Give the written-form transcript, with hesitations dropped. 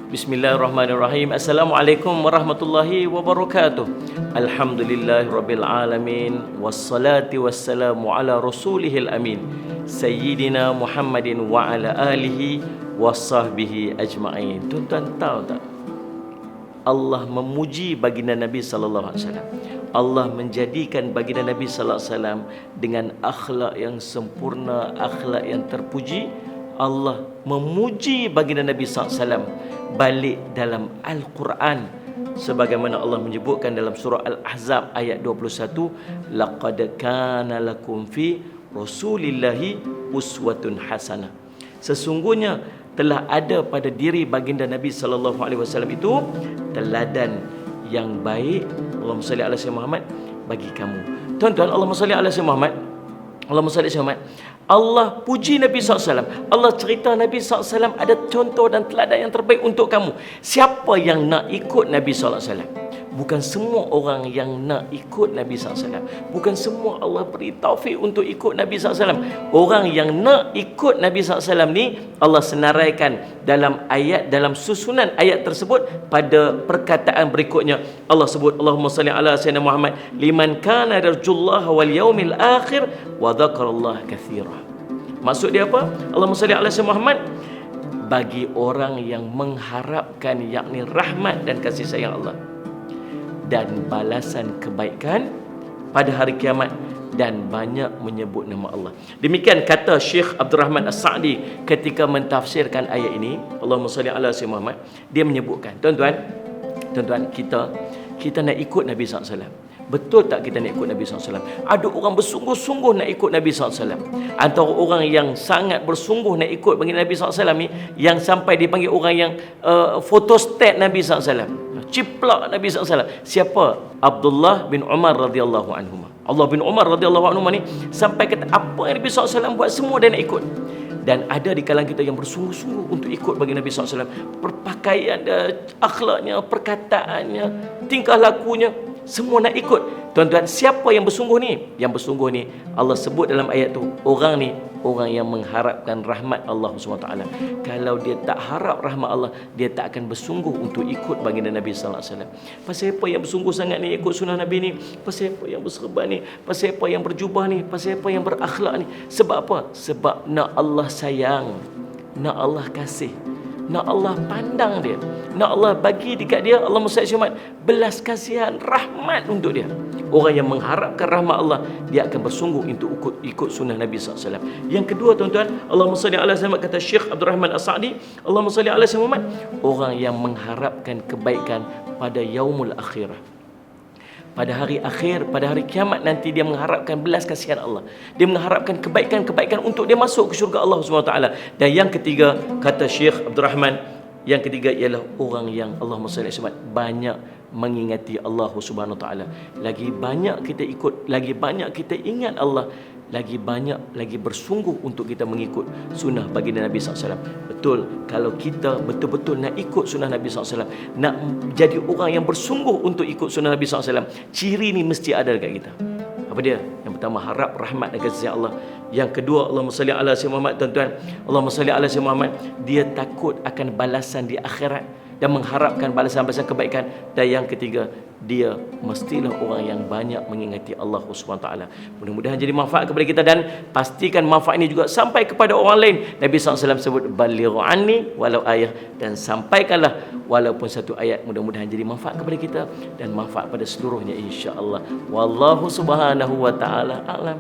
Bismillahirrahmanirrahim. Assalamualaikum warahmatullahi wabarakatuh. Alhamdulillahirabbil alamin wassalatu wassalamu ala rasulihil amin sayyidina Muhammadin wa ala alihi wasahbihi ajma'in. Tuan-tuan tahu tak? Allah memuji baginda Nabi sallallahu alaihi wasallam. Allah menjadikan baginda Nabi sallallahu alaihi wasallam dengan akhlak yang sempurna, akhlak yang terpuji. Allah memuji baginda Nabi SAW balik dalam Al-Quran, sebagaimana Allah menyebutkan dalam surah Al-Ahzab ayat 21, laqad kana lakum fi rasulillahi uswatun hasanah. Sesungguhnya telah ada pada diri baginda Nabi SAW itu teladan yang baik. Allahumma salli ala sayyidina Muhammad bagi kamu. Tuan-tuan, Allahumma salli ala sayyidina Muhammad. Allahumma salli ala Muhammad. Allah puji Nabi SAW. Allah cerita Nabi SAW ada contoh dan teladan yang terbaik untuk kamu. Siapa yang nak ikut Nabi SAW? Bukan semua orang yang nak ikut Nabi SAW. Bukan semua Allah beri taufik untuk ikut Nabi SAW. Orang yang nak ikut Nabi SAW ni, Allah senaraikan dalam ayat, dalam susunan ayat tersebut pada perkataan berikutnya. Allah sebut, Allahumma salli ala sayyidina Muhammad liman kana yarjullaha wal yaumil akhir wa dzakarallaha katsira. Maksud dia apa? Allahumma salli ala sayyidina Muhammad bagi orang yang mengharapkan yakni rahmat dan kasih sayang Allah dan balasan kebaikan pada hari kiamat dan banyak menyebut nama Allah. Demikian kata Syekh Abdul Rahman As-Sa'di ketika mentafsirkan ayat ini. Allahumma salli ala sayyidina Muhammad. Dia menyebutkan, tuan-tuan, kita nak ikut Nabi SAW. Betul tak kita nak ikut Nabi SAW? Ada orang bersungguh-sungguh nak ikut Nabi SAW. Antara orang yang sangat bersungguh nak ikut bagi Nabi SAW ni, yang sampai dipanggil orang yang photostat Nabi SAW, ciplak Nabi SAW. Siapa? Abdullah bin Umar radhiyallahu anhu. Allah bin Umar radhiyallahu anhu ni sampai kata apa yang Nabi SAW buat semua dia nak ikut. Dan ada di kalangan kita yang bersungguh-sungguh untuk ikut bagi Nabi SAW. Perpakaian dia, akhlaknya, perkataannya, tingkah lakunya, semua nak ikut. Tuan-tuan, siapa yang bersungguh ni? Yang bersungguh ni, Allah sebut dalam ayat tu, orang ni, orang yang mengharapkan rahmat Allah SWT. Kalau dia tak harap rahmat Allah, dia tak akan bersungguh untuk ikut baginda Nabi SAW. Pasal apa yang bersungguh sangat ni ikut sunnah Nabi ni? Pasal apa yang berserban ni? Pasal apa yang berjubah ni? Pasal apa yang berakhlak ni? Sebab apa? Sebab nak Allah sayang, nak Allah kasih, nak Allah pandang dia, nak Allah bagi dekat dia, Allah Muhammad belas kasihan, rahmat untuk dia. Orang yang mengharapkan rahmat Allah, dia akan bersungguh untuk ikut sunnah Nabi SAW. Yang kedua, tuan-tuan, Allahumma salli ala sayyidina, kata Syekh Abdul Rahman As-Sa'di, Allahumma salli ala sayyidina Muhammad, orang yang mengharapkan kebaikan pada yaumul akhirah. Pada hari akhir, pada hari kiamat nanti, dia mengharapkan belas kasihan Allah. Dia mengharapkan kebaikan-kebaikan untuk dia masuk ke syurga Allah SWT. Dan yang ketiga, kata Syekh Abdul Rahman, yang ketiga ialah orang yang Allahumma salli alaihi wasallam banyak mengingati Allah Subhanahu Wa Taala. Lagi banyak kita ikut, lagi banyak kita ingat Allah, lagi banyak lagi bersungguh untuk kita mengikut sunnah baginda Nabi SAW. Betul, kalau kita betul-betul nak ikut sunnah Nabi SAW, nak jadi orang yang bersungguh untuk ikut sunnah Nabi SAW, ciri ni mesti ada dekat kita. Apa dia? Yang pertama, harap rahmat dan kasih Allah. Yang kedua, Allahumma salli ala sayyidina Muhammad, tuan-tuan, Allahumma salli ala sayyidina Muhammad, dia takut akan balasan di akhirat dan mengharapkan balasan-balasan kebaikan. Dan yang ketiga, dia mestilah orang yang banyak mengingati Allah SWT. Mudah-mudahan jadi manfaat kepada kita, dan pastikan manfaat ini juga sampai kepada orang lain. Nabi SAW sebut balighu anni walau ayah, dan sampaikanlah walaupun satu ayat. Mudah-mudahan jadi manfaat kepada kita dan manfaat pada seluruhnya, insya-Allah. Wallahu subhanahu wa ta'ala a'lam.